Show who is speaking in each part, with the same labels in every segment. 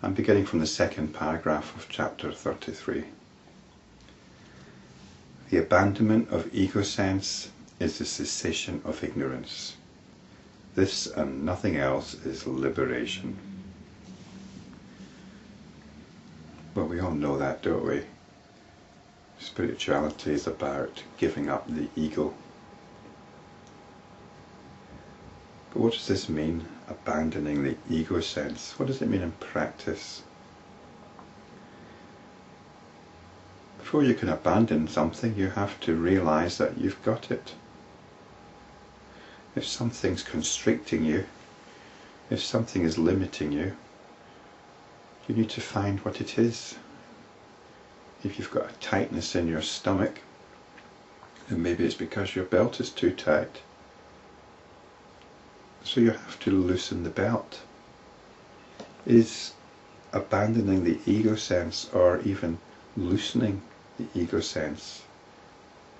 Speaker 1: I'm beginning from the second paragraph of chapter 33. The abandonment of egosense is the cessation of ignorance. This and nothing else is liberation. Well, we all know that, don't we? Spirituality is about giving up the ego. But what does this mean, abandoning the ego sense? What does it mean in practice? Before you can abandon something, you have to realize that you've got it. If something's constricting you, if something is limiting you, you need to find what it is. If you've got a tightness in your stomach, then maybe it's because your belt is too tight. So you have to loosen the belt. Is abandoning the ego sense, or even loosening the ego sense,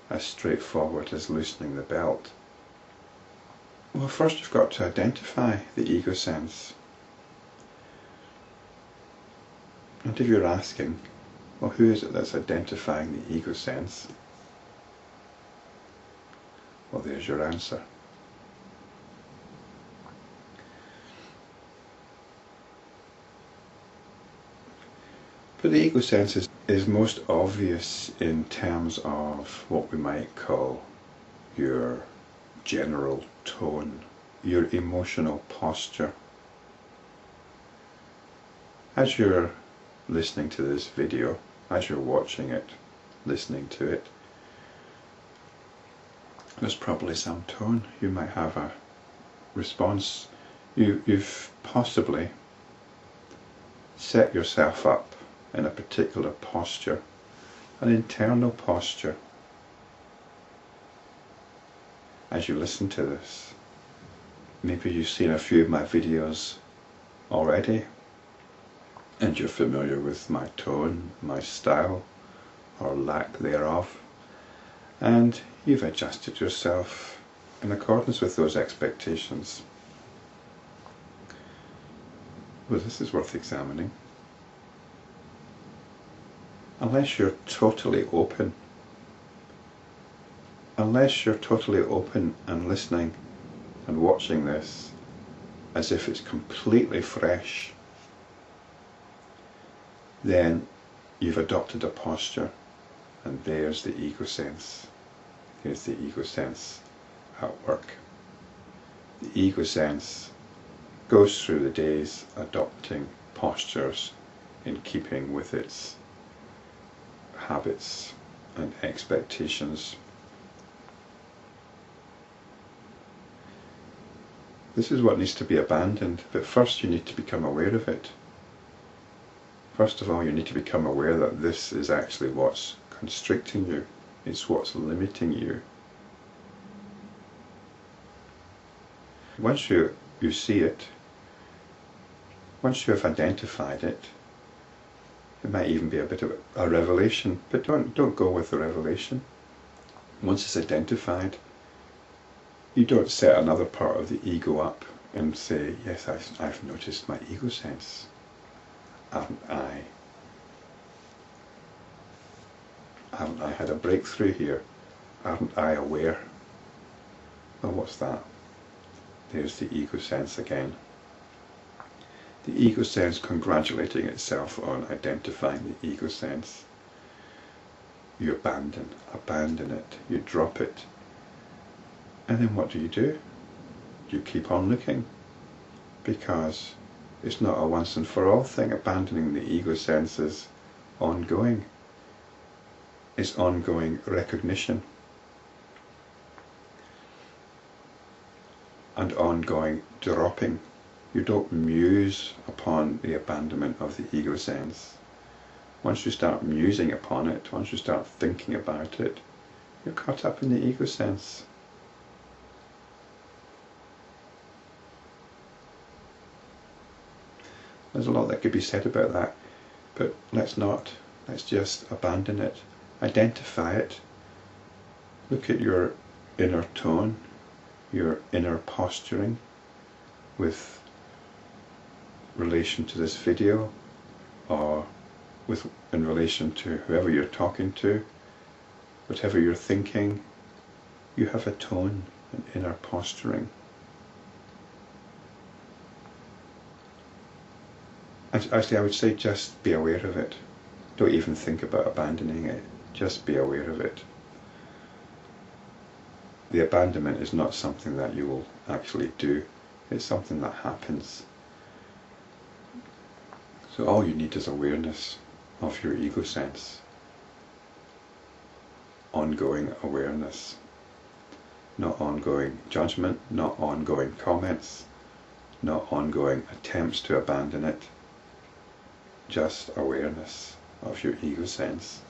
Speaker 1: as straightforward as loosening the belt? Well, first you've got to identify the ego sense. And if you're asking, well, who is it that's identifying the ego sense? Well, there's your answer. But the ego sense is most obvious in terms of what we might call your general tone, your emotional posture. As you're listening to this video, as you're watching it, listening to it, there's probably some tone. You might have a response. You've possibly set yourself up in a particular posture, an internal posture, as you listen to this. Maybe you've seen a few of my videos already, and you're familiar with my tone, my style, or lack thereof, and you've adjusted yourself in accordance with those expectations. Well, this is worth examining. Unless you're totally open and listening and watching this as if it's completely fresh, then you've adopted a posture, and there's the ego sense. Here's the ego sense at work. The ego sense goes through the days adopting postures in keeping with its habits and expectations. This is what needs to be abandoned, but first you need to become aware of it. First of all, you need to become aware that this is actually what's constricting you, it's what's limiting you. Once you see it, once you have identified it, it might even be a bit of a revelation, but don't go with the revelation. Once it's identified, you don't set another part of the ego up and say, yes, I've noticed my ego sense. Haven't I had a breakthrough here? Aren't I aware? Well, what's that? There's the ego sense again. The ego sense congratulating itself on identifying the ego sense. You abandon it, you drop it. And then what do? You keep on looking, because it's not a once and for all thing. Abandoning the ego sense is ongoing. It's ongoing recognition and ongoing dropping. You don't muse upon the abandonment of the ego sense. Once you start musing upon it, once you start thinking about it, you're caught up in the ego sense. There's a lot that could be said about that, but let's not. Let's just abandon it. Identify it. Look at your inner tone, your inner posturing with relation to this video. or in relation to whoever you're talking to, whatever you're thinking, you have a tone, an inner posturing. And actually, I would say just be aware of it. Don't even think about abandoning it. Just be aware of it. The abandonment is not something that you will actually do. It's something that happens. So all you need is awareness of your ego sense. Ongoing awareness. Not ongoing judgment, not ongoing comments, not ongoing attempts to abandon it. Just awareness of your ego sense,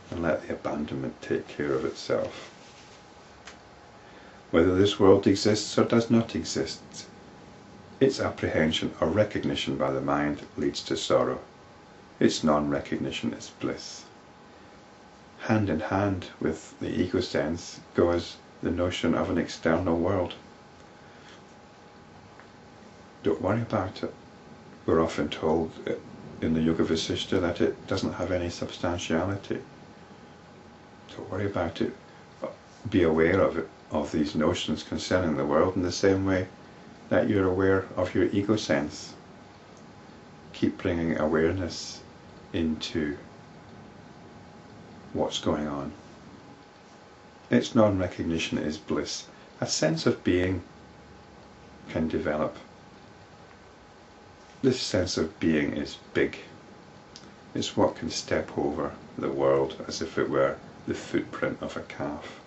Speaker 1: and let the abandonment take care of itself. Whether this world exists or does not exist, its apprehension or recognition by the mind leads to sorrow. Its non-recognition is bliss. Hand in hand with the ego sense goes the notion of an external world. Don't worry about it. We're often told in the Yoga Vasishta that it doesn't have any substantiality. Don't worry about it. Be aware of it, of these notions concerning the world in the same way that you're aware of your ego sense. Keep bringing awareness into what's going on. Its non-recognition is bliss. A sense of being can develop. This sense of being is big. It's what can step over the world as if it were the footprint of a calf.